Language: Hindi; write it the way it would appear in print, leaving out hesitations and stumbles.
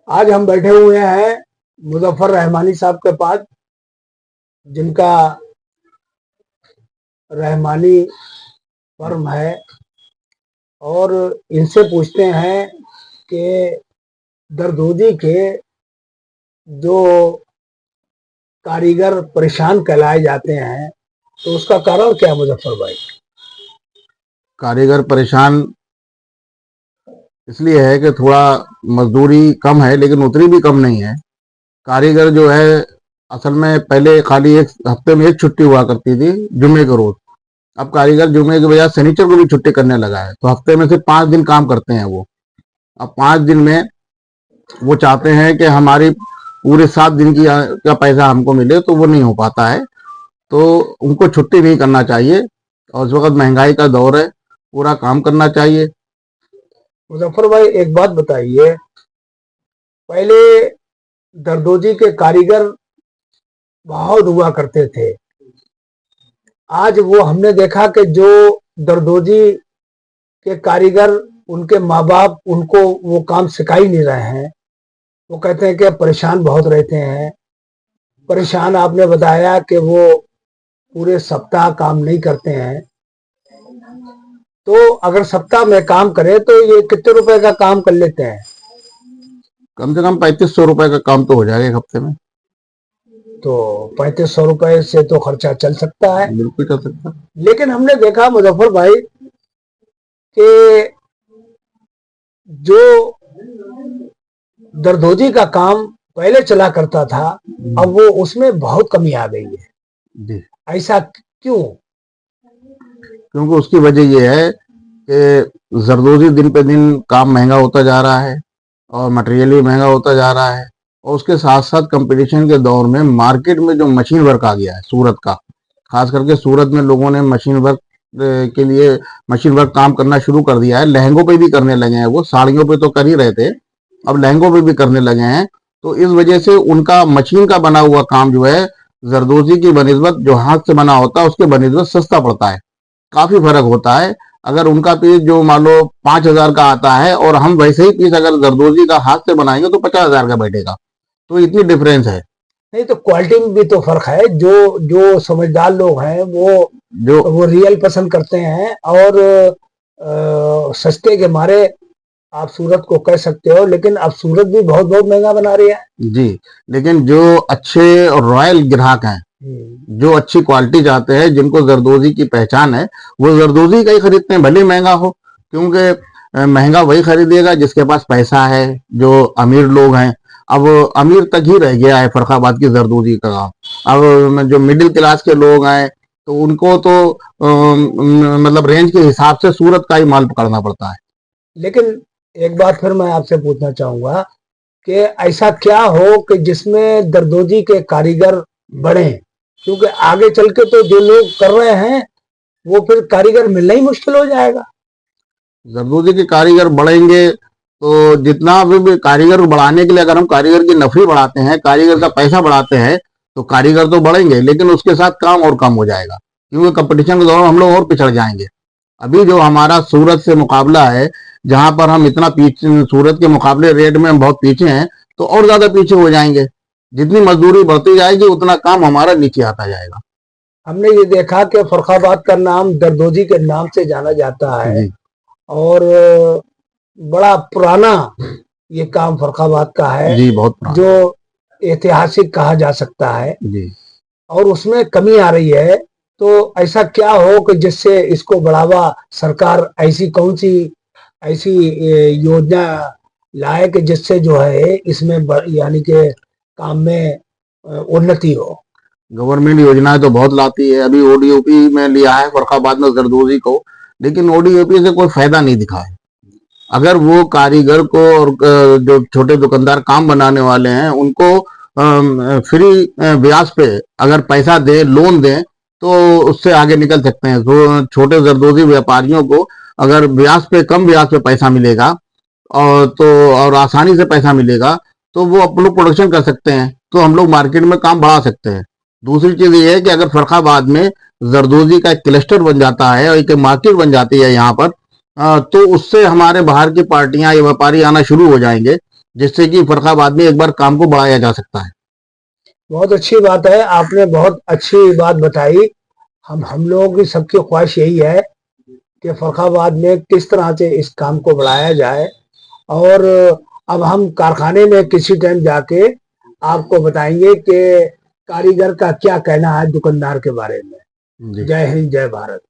आज हम बैठे हुए हैं मुजफ्फर रहमानी साहब के पास, जिनका रहमानी फर्म है, और इनसे पूछते हैं कि दरदोजी के जो कारीगर परेशान कहलाए जाते हैं, तो उसका कारण क्या है मुजफ्फर भाई? कारीगर परेशान इसलिए है कि थोड़ा मजदूरी कम है, लेकिन उतनी भी कम नहीं है। कारीगर जो है, असल में पहले खाली एक हफ्ते में एक छुट्टी हुआ करती थी, जुम्मे के रोज। अब कारीगर जुम्मे की बजाय शनिचर को भी छुट्टी करने लगा है, तो हफ्ते में सिर्फ 5 दिन काम करते हैं वो। अब 5 दिन में वो चाहते हैं कि हमारी पूरे 7 दिन की का पैसा हमको मिले, तो वो नहीं हो पाता है। तो उनको छुट्टी नहीं करना चाहिए, और इस वक्त महंगाई का दौर है, पूरा काम करना चाहिए। मुजफ्फर भाई, एक बात बताइए, पहले दरदोजी के कारीगर बहुत हुआ करते थे। आज वो हमने देखा कि जो दरदोजी के कारीगर, उनके माँ बाप उनको वो काम सिखा ही नहीं रहे हैं। वो कहते हैं कि परेशान बहुत रहते हैं। परेशान, आपने बताया कि वो पूरे सप्ताह काम नहीं करते हैं। तो अगर सप्ताह में काम करे तो ये कितने रुपए का काम कर लेते हैं? कम से कम 3500 रुपए का काम तो हो जाएगा एक हफ्ते में। तो 3500 रुपए से तो खर्चा चल सकता है। बिल्कुल चल सकता है। लेकिन हमने देखा मुजफ्फर भाई कि जो दरदोजी का काम पहले चला करता था, अब वो उसमें बहुत कमी आ गई है। जी, ऐसा क्यों? क्योंकि उसकी वजह ये है कि जरदोजी दिन पे दिन काम महंगा होता जा रहा है, और मटेरियल भी महंगा होता जा रहा है। और उसके साथ साथ कंपटीशन के दौर में मार्केट में जो मशीन वर्क आ गया है सूरत का, खास करके सूरत में लोगों ने मशीन वर्क के लिए मशीन वर्क काम करना शुरू कर दिया है। लहंगों पे भी करने लगे हैं, वो साड़ियों पे तो कर ही रहे थे, अब लहंगों पे भी करने लगे हैं। तो इस वजह से उनका मशीन का बना हुआ काम जो है, जरदोजी की बनिस्बत जो हाथ से बना होता है उसके बनिस्बत सस्ता पड़ता है, काफी फर्क होता है। अगर उनका पीस जो मान लो 5,000 का आता है, और हम वैसे ही पीस अगर जरदोजी का हाथ से बनाएंगे तो 50,000 का बैठेगा। तो इतनी डिफरेंस है। नहीं, तो क्वालिटी में भी तो फर्क है। जो जो समझदार लोग हैं जो वो रियल पसंद करते हैं, और सस्ते के मारे आप सूरत को कह सकते हो, लेकिन अब सूरत भी बहुत बहुत महंगा बना रही है। जी, लेकिन जो अच्छे रॉयल ग्राहक हैं, जो अच्छी क्वालिटी चाहते हैं, जिनको जरदोजी की पहचान है, वो जरदोजी का ही खरीदते हैं, भले महंगा हो। क्योंकि महंगा वही खरीदेगा जिसके पास पैसा है, जो अमीर लोग हैं। अब अमीर तक ही रह गया है फर्रुखाबाद की जरदोजी का काम। अब जो मिडिल क्लास के लोग हैं, तो उनको तो मतलब रेंज के हिसाब से सूरत का ही माल पकड़ना पड़ता है। लेकिन एक बात फिर मैं आपसे पूछना चाहूंगा कि ऐसा क्या हो कि जिसमें दरदोजी के कारीगर बढ़े, क्योंकि आगे चल के तो जो लोग कर रहे हैं वो फिर कारीगर मिलना ही मुश्किल हो जाएगा। जरदोजी के कारीगर बढ़ेंगे तो जितना भी कारीगर बढ़ाने के लिए, अगर हम कारीगर की नफरी बढ़ाते हैं, कारीगर का पैसा बढ़ाते हैं, तो कारीगर तो बढ़ेंगे, लेकिन उसके साथ काम और कम हो जाएगा, क्योंकि कंपटीशन के दौरान हम लोग और पिछड़ जाएंगे। अभी जो हमारा सूरत से मुकाबला है, जहां पर हम इतना पीछे, सूरत के मुकाबले रेट में हम बहुत पीछे हैं, तो और ज्यादा पीछे हो जाएंगे। जितनी मजदूरी बढ़ती जाएगी उतना काम हमारा नीचे आता जाएगा। हमने ये देखा कि फर्रुखाबाद का नाम दरदोजी के नाम से जाना जाता है, जी, और बड़ा पुराना ये काम फर्रुखाबाद का है, जी, बहुत पुराना। जो ऐतिहासिक कहा जा सकता है, जी, और उसमें कमी आ रही है। तो ऐसा क्या हो कि जिससे इसको बढ़ावा, सरकार ऐसी कौन सी ऐसी योजना लाए कि जिससे जो है इसमें यानी कि काम में उन्नति हो? गवर्नमेंट योजनाएं तो बहुत लाती है। अभी ओडीओपी में लिया है फर्रुखाबाद में जरदोजी को, लेकिन ओडीओपी से कोई फायदा नहीं दिखा है। अगर वो कारीगर को और जो छोटे दुकानदार काम बनाने वाले हैं उनको फ्री ब्याज पे अगर पैसा दे, लोन दें, तो उससे आगे निकल सकते हैं। तो छोटे जरदोजी व्यापारियों को अगर ब्याज पे, कम ब्याज पे पैसा मिलेगा, और आसानी से पैसा मिलेगा, तो वो अपने प्रोडक्शन कर सकते हैं, तो हम लोग मार्केट में काम बढ़ा सकते हैं। दूसरी चीज ये है कि अगर फर्रुखाबाद में जरदोजी का एक क्लस्टर बन जाता है और एक मार्केट बन जाती है यहाँ पर, तो उससे हमारे बाहर की पार्टियां या व्यापारी आना शुरू हो जाएंगे। जिससे कि फर्रुखाबाद में एक बार काम को बढ़ाया जा सकता है। बहुत अच्छी बात है, आपने बहुत अच्छी बात बताई। हम लोगों की सबकी ख्वाहिश यही है कि फर्रुखाबाद में किस तरह से इस काम को बढ़ाया जाए। और अब हम कारखाने में किसी टाइम जाके आपको बताएंगे कि कारीगर का क्या कहना है दुकानदार के बारे में। जी। जय हिंद, जय भारत।